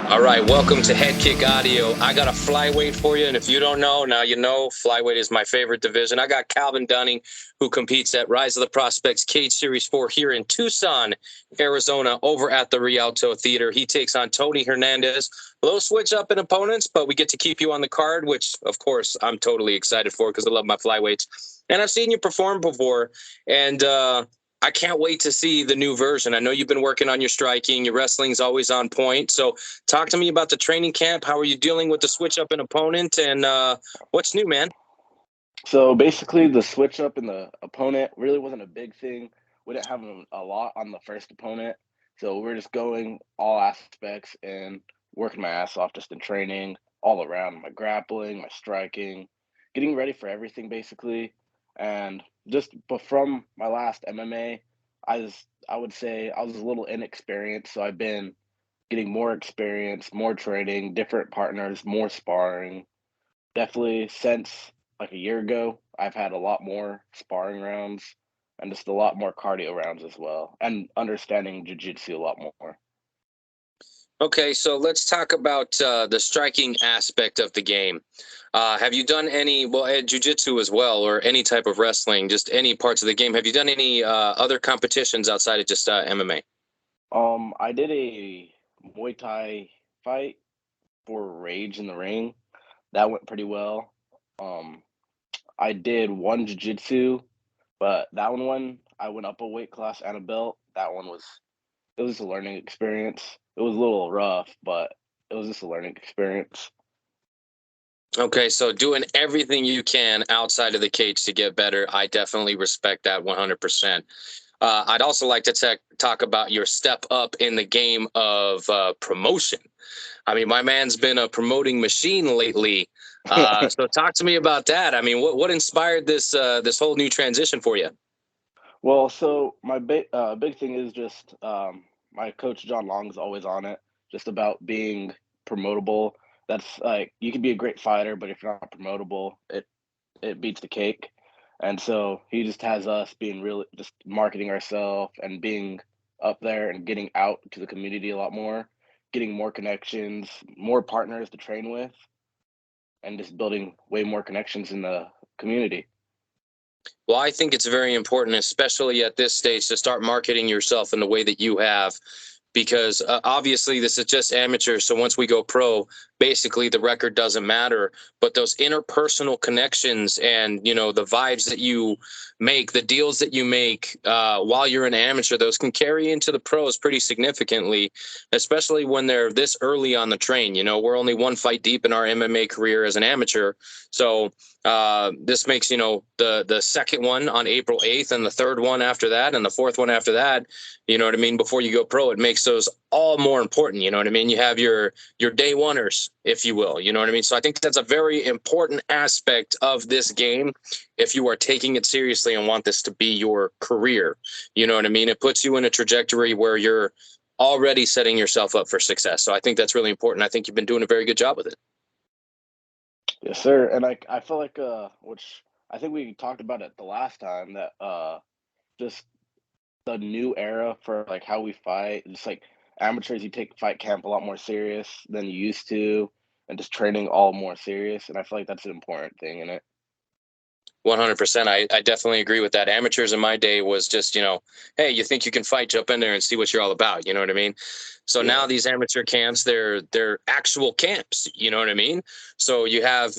All right, welcome to Head Kick Audio. I got a flyweight for you, and if you don't know, now you know. Flyweight is my favorite division. I got Calvin Dunning, who competes at Rise of the Prospects Cage Series 4 here in Tucson, Arizona, over at the Rialto Theater. He takes on Tony Hernandez. A little switch up in opponents, but we get to keep you on the card, which, of course, I'm totally excited for because I love my flyweights. And I've seen you perform before, and I can't wait to see the new version. I know you've been working on your striking. Your wrestling's always on point. So talk to me about the training camp. How are you dealing with the switch up in opponent, and what's new, man? So basically, the switch up in the opponent really wasn't a big thing. We didn't have a lot on the first opponent, so we're just going all aspects and working my ass off just in training all around my grappling, my striking, getting ready for everything basically. And but from my last MMA, I would say I was a little inexperienced, so I've been getting more experience, more training, different partners, more sparring. Definitely since like a year ago, I've had a lot more sparring rounds and just a lot more cardio rounds as well, and understanding jiu-jitsu a lot more. Okay, so let's talk about the striking aspect of the game. Have you done any, well, jiu-jitsu as well, or any type of wrestling, just any parts of the game? Have you done any other competitions outside of just MMA? I did a Muay Thai fight for Rage in the Ring. That went pretty well. Um, I did one jiu-jitsu, but that one I went up a weight class and a belt. It was a learning experience. It was a little rough, but it was just a learning experience. Okay, so doing everything you can outside of the cage to get better, I definitely respect that 100%. I'd also like to talk about your step up in the game of promotion. I mean, my man's been a promoting machine lately. So talk to me about that. I mean, what inspired this whole new transition for you? Well, so my big thing is just my coach John Long's always on it, just about being promotable. That's like you can be a great fighter, but if you're not promotable, it beats the cake. And so he just has us being really just marketing ourselves and being up there and getting out to the community a lot more, getting more connections, more partners to train with, and just building way more connections in the community. Well, I think it's very important, especially at this stage, to start marketing yourself in the way that you have, because obviously this is just amateur. So once we go pro, basically the record doesn't matter. But those interpersonal connections and the vibes that you make, the deals that you make while you're an amateur, those can carry into the pros pretty significantly, especially when they're this early on the train. We're only one fight deep in our MMA career as an amateur, so this makes the second one on April 8th and the third one after that and the fourth one after that, you know what I mean, before you go pro, it makes those all more important. You know what I mean? You have your day oneers, if you will. You know what I mean? So I think that's a very important aspect of this game if you are taking it seriously and want this to be your career. You know what I mean? It puts you in a trajectory where you're already setting yourself up for success. So I think that's really important. I think you've been doing a very good job with it. Yes, sir. And I feel like which I think we talked about it the last time that just the new era for like how we fight, just like amateurs, you take fight camp a lot more serious than you used to, and just training all more serious. And I feel like that's an important thing in it. 100%. I definitely agree with that. Amateurs in my day was just, hey, you think you can fight, jump in there and see what you're all about. You know what I mean? So now Yeah. these amateur camps, they're actual camps. You know what I mean? So you have,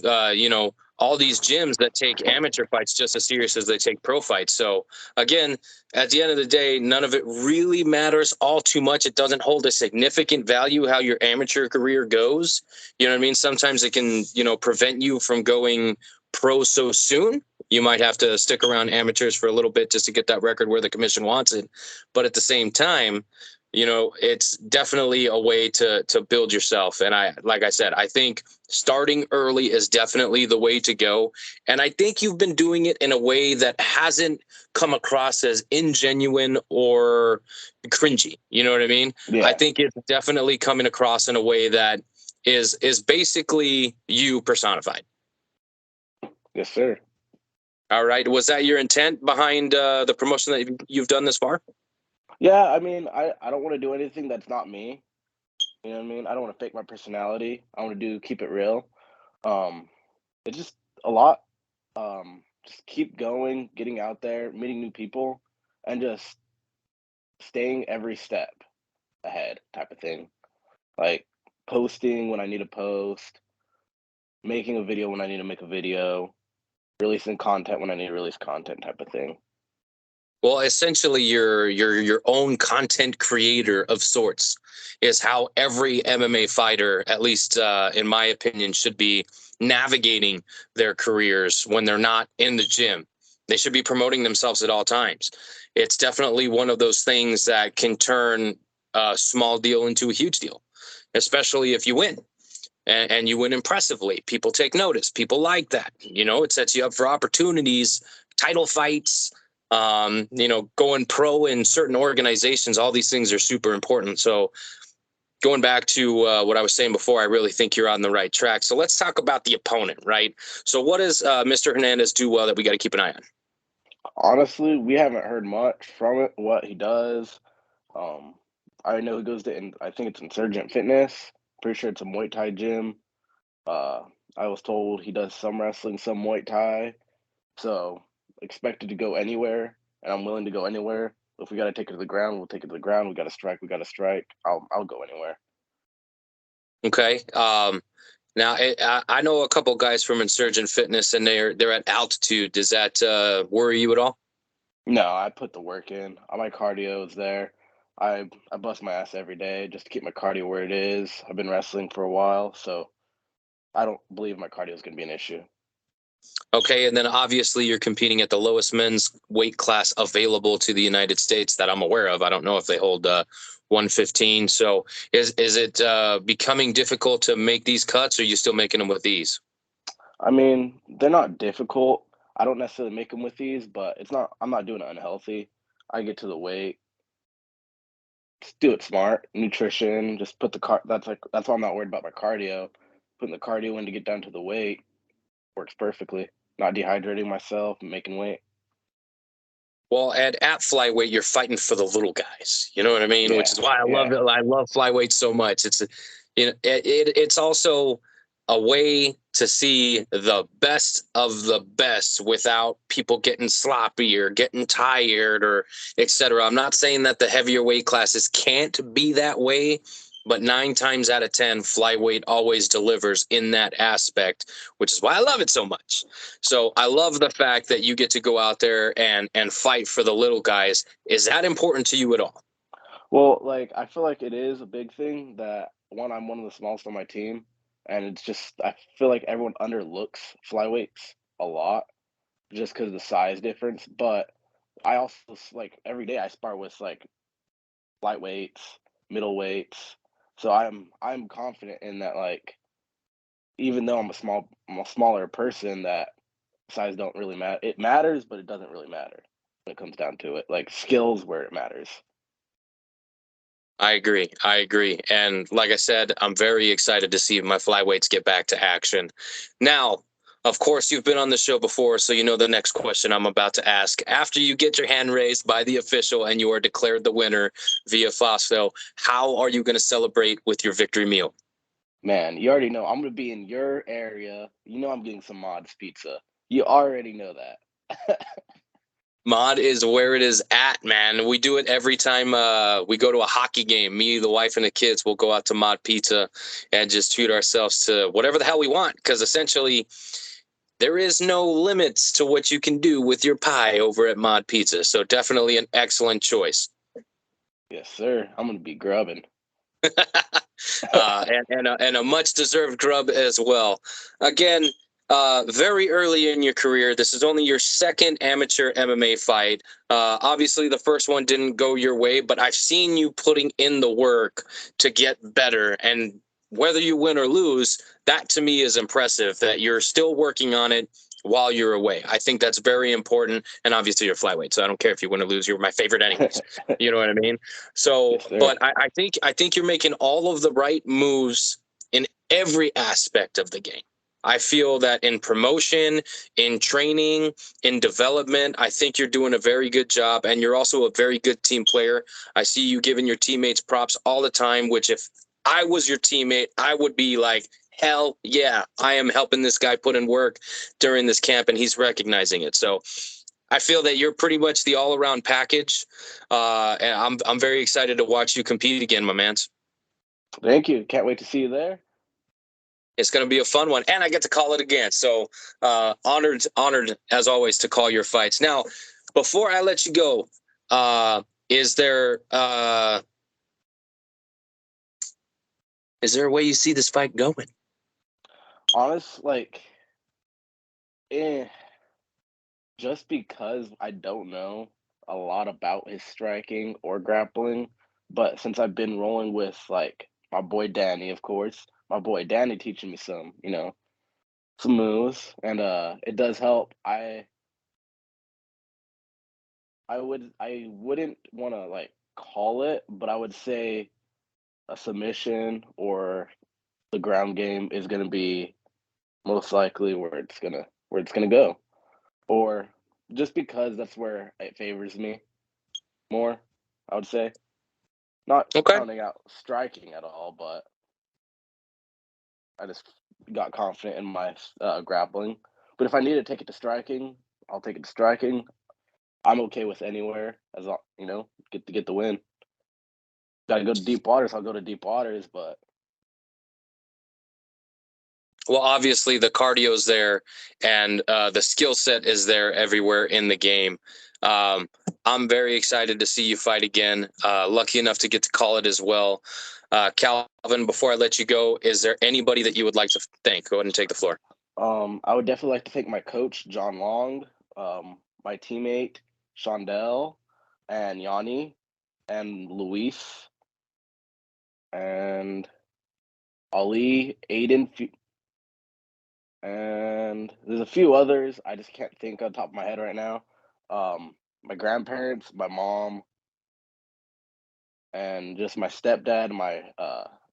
all these gyms that take amateur fights just as serious as they take pro fights. So again, at the end of the day, none of it really matters all too much. It doesn't hold a significant value how your amateur career goes. You know what I mean? Sometimes it can, prevent you from going pro so soon. You might have to stick around amateurs for a little bit just to get that record where the commission wants it. But at the same time, it's definitely a way to build yourself. And like I said, I think starting early is definitely the way to go. And I think you've been doing it in a way that hasn't come across as ingenuine or cringy. You know what I mean? I Yeah. think it's definitely coming across in a way that is basically you personified. Yes, sir. All right. Was that your intent behind the promotion that you've done this far? Yeah, I mean, I don't want to do anything that's not me. You know what I mean? I don't want to fake my personality. I want to keep it real. Um, it's just a lot. Just keep going, getting out there, meeting new people, and just staying every step ahead type of thing. Like posting when I need to post, making a video when I need to make a video, releasing content when I need to release content type of thing. Well, essentially, you're your own content creator of sorts, is how every MMA fighter, at least in my opinion, should be navigating their careers when they're not in the gym. They should be promoting themselves at all times. It's definitely one of those things that can turn a small deal into a huge deal, especially if you win. And you win impressively. People take notice. People like that. You know, it sets you up for opportunities, title fights, going pro in certain organizations. All these things are super important. So going back to what I was saying before, I really think you're on the right track. So let's talk about the opponent, right? So what does Mr. Hernandez do well that we got to keep an eye on? Honestly, we haven't heard much from it, what he does. Um, I know he goes to, I think it's Insurgent Fitness. Pretty sure it's a Muay Thai gym. Uh, I was told he does some wrestling, some Muay Thai. So expected to go anywhere, and I'm willing to go anywhere. If we got to take it to the ground, we'll take it to the ground. We got to strike, we got to strike. I'll go anywhere. Okay. Now I know a couple guys from Insurgent Fitness, and they're at altitude. Does that worry you at all? No, I put the work in. My cardio is there. I bust my ass every day just to keep my cardio where it is. I've been wrestling for a while, so I don't believe my cardio is going to be an issue. Okay, and then obviously you're competing at the lowest men's weight class available to the United States that I'm aware of. I don't know if they hold 115. So is it becoming difficult to make these cuts, or are you still making them with these? I mean, they're not difficult. I don't necessarily make them with these, but it's not. I'm not doing it unhealthy. I get to the weight, just do it smart. Nutrition, just put the car. That's why I'm not worried about my cardio. Putting the cardio in to get down to the weight works perfectly. Not dehydrating myself, making weight. Well, at flyweight, you're fighting for the little guys. You know what I mean? Which Yeah, is why I love yeah. it. I love flyweight so much. It's also a way to see the best of the best without people getting sloppy or getting tired or etc. I'm not saying that the heavier weight classes can't be that way, but 9 times out of 10, flyweight always delivers in that aspect, which is why I love it so much. So I love the fact that you get to go out there and fight for the little guys. Is that important to you at all? Well, like I feel like it is a big thing that I'm one of the smallest on my team, and it's just I feel like everyone underlooks flyweights a lot just because of the size difference. But I also like every day I spar with like lightweights, middleweights, so I'm confident in that. Like even though I'm a smaller person, that size don't really matter. It matters, but it doesn't really matter when it comes down to it. Like skills where it matters. I agree. I agree. And like I said, I'm very excited to see my flyweights get back to action. Now, of course, you've been on the show before, so you know the next question I'm about to ask. After you get your hand raised by the official and you are declared the winner via Fosco, how are you going to celebrate with your victory meal? Man, you already know I'm gonna be in your area. You know I'm getting some mods pizza. You already know that. Mod is where it is at, man. We do it every time we go to a hockey game. Me, the wife, and the kids will go out to Mod Pizza and just treat ourselves to whatever the hell we want. Because essentially, there is no limits to what you can do with your pie over at Mod Pizza. So definitely an excellent choice. Yes, sir. I'm gonna be grubbing. And a much deserved grub as well. Again, very early in your career, this is only your second amateur MMA fight. Obviously, the first one didn't go your way, but I've seen you putting in the work to get better. And whether you win or lose, that to me is impressive that you're still working on it while you're away. I think that's very important. And obviously, you're flyweight, so I don't care if you win or lose. You're my favorite, anyways. You know what I mean? So, Yes, sir. but I think you're making all of the right moves in every aspect of the game. I feel that in promotion, in training, in development, I think you're doing a very good job, and you're also a very good team player. I see you giving your teammates props all the time, which if I was your teammate, I would be like, hell yeah, I am helping this guy put in work during this camp, and he's recognizing it. So I feel that you're pretty much the all-around package, and I'm very excited to watch you compete again, my man. Thank you. Can't wait to see you there. It's going to be a fun one, and I get to call it again. So honored as always to call your fights. Now, before I let you go, is there a way you see this fight going? Honest, like, just because I don't know a lot about his striking or grappling, but since I've been rolling with like my boy Danny, of course, my boy Danny teaching me some, some moves, and it does help. I wouldn't want to like call it, but I would say a submission or the ground game is going to be most likely where it's going to go, or just because that's where it favors me more, I would say. Not Okay. counting out striking at all, but I just got confident in my grappling. But if I need to take it to striking, I'll take it to striking. I'm okay with anywhere as long, get the win. Gotta go to deep waters, I'll go to deep waters, but Well, obviously the cardio's there, and the skill set is there everywhere in the game. I'm very excited to see you fight again. Lucky enough to get to call it as well. Calvin, before I let you go, is there anybody that you would like to thank? Go ahead and take the floor. I would definitely like to thank my coach, John Long, my teammate, Shondell, and Yanni, and Luis, and Ali, Aiden, and there's a few others I just can't think on top of my head right now. My grandparents, my mom, and just my stepdad, my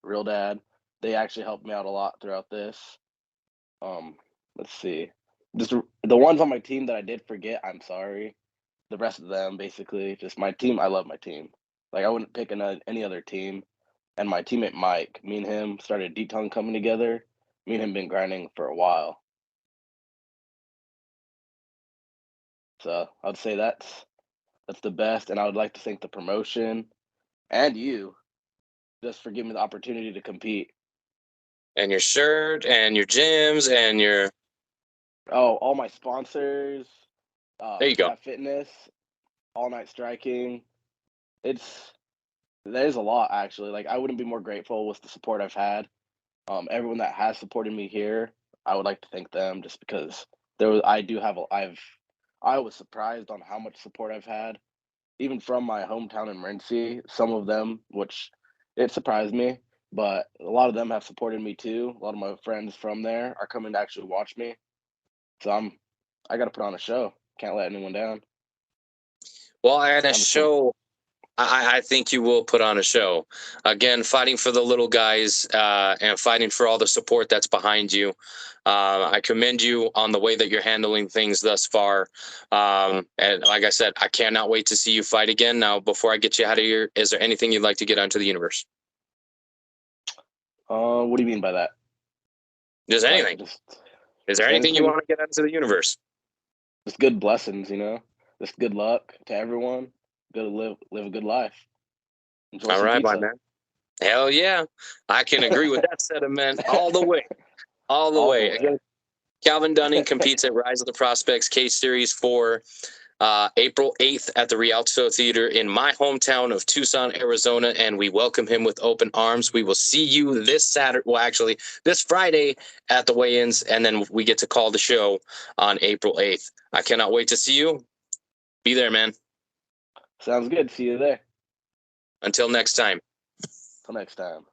real dad. They actually helped me out a lot throughout this. Um, let's see, just the ones on my team that I did forget. I'm sorry. The rest of them, basically, just my team. I love my team. Like I wouldn't pick any other team. And my teammate Mike, me and him started D-Tongue coming together. Me and him been grinding for a while. So I'd say that's the best. And I would like to thank the promotion and you just for giving me the opportunity to compete. And your shirt, and your gyms, and your Oh, all my sponsors, there you go. Misstep Fitness, All Night Striking. It's there's a lot actually. Like I wouldn't be more grateful with the support I've had. Everyone that has supported me here, I would like to thank them just because I was surprised on how much support I've had, even from my hometown in Rensselaer. Some of them, which it surprised me, but a lot of them have supported me too. A lot of my friends from there are coming to actually watch me. So I got to put on a show. Can't let anyone down. Well, I had a I'm just gonna. show. I think you will put on a show. Again, fighting for the little guys, and fighting for all the support that's behind you. I commend you on the way that you're handling things thus far. And like I said, I cannot wait to see you fight again. Now, before I get you out of here, is there anything you'd like to get onto the universe? What do you mean by that? Just Like anything. Is there just anything you anything? want to get into the universe? Just good blessings, Just good luck to everyone. Go to live a good life. Enjoy All some right, my pizza. man. Hell yeah. I can agree with that sentiment all the way. All the All the way. way. Again, Calvin Dunning competes at Rise of the Prospects K Series for April 8th at the Rialto Theater in my hometown of Tucson, Arizona, and we welcome him with open arms. We will see you this Saturday, well, actually, this Friday at the weigh-ins, and then we get to call the show on April 8th. I cannot wait to see you. Be there, man. Sounds good. See you there. Until next time. Till next time.